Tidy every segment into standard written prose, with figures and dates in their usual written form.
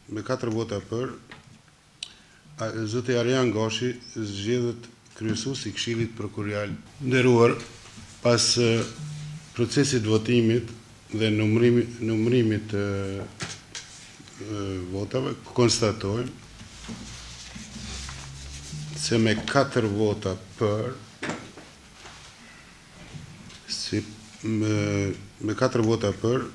Me 4 vota për, zoti Arjan Gashi zgjedhet kryesues I Këshillit Prokurorial. Nderuar, pas procesit votimit dhe numërimit të votave, konstatojmë se me 4 vota për, me 4 vota për,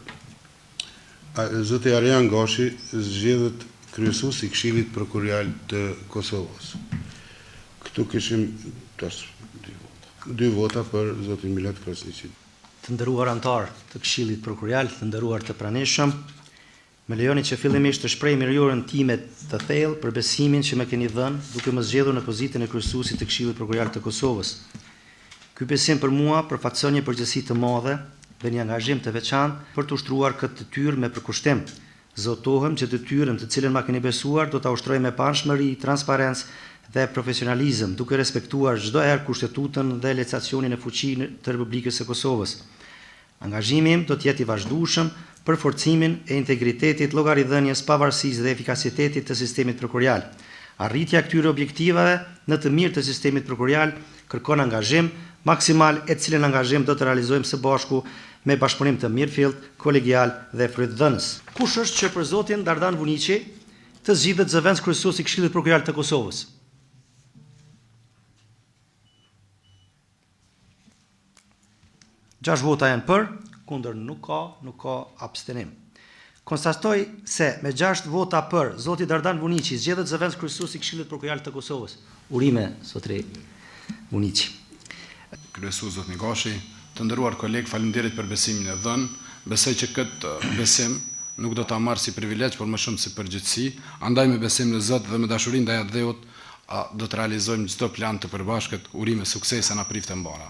zoti Arjan Gashi zgjedhet kryesues I Këshillit Prokurorial të Kosovës. Këtu kishim 2 vota për zotin Milat Krasniqin. Të nderuar antar të Këshillit Prokurorial, të nderuar të pranishëm, më lejoni që fillimisht të shpreh mirënjohjen time të thellë për besimin që më keni dhënë duke më zgjedhur në pozitën e kryesuesit të Këshillit Prokurorial të Kosovës. Ky besim për mua përfaqëson një përgjegjësi të madhe dhe një angazhim të veçantë për të ushtruar këtë detyrë me përkushtim. Zotohem që detyrën të cilën ma keni besuar do ta ushtroj me panshmëri, transparencë dhe profesionalizëm, duke respektuar çdo herë kushtetutën dhe legislacionin e fuqinë të Republikës së Kosovës. Angazhimi im do të jetë I vazhdueshëm për forcimin e integritetit, llogaridhënies, pavarësisë dhe efikasitetit të sistemit prokurorial. Arritja e këtyre objektivave në të mirë të sistemit prokurorial kërkon angazhim maksimal, e cilën angazhim do të realizojmë së bashku me bashkëpunim të mirëfillt, kolegial dhe frytëdhënës. Kush është që për zotin Dardan Vuniqi të zgjidhet zëvendës kryesues I Këshillit Prokurorial të Kosovës? Gjashtë vota janë për, kundër nuk ka abstenim. Konstatoj se me 6 vota për, zoti Dardan Vuniqi zgjedhet zëvendës kryesues I Këshillit Prokurorial të Kosovës. Urime, zotri Vuniqi. Kryesues zoti Gashi, të nderuar kolegë, faleminderit për besimin e dhënë. Besoj që këtë besim nuk do ta marr si privilegj, por më shumë si përgjegjësi. Andaj me besim në Zot dhe me dashuri ndaj Dheut do të realizojmë çdo plan të përbashkët. Urime suksese na prift e mbara.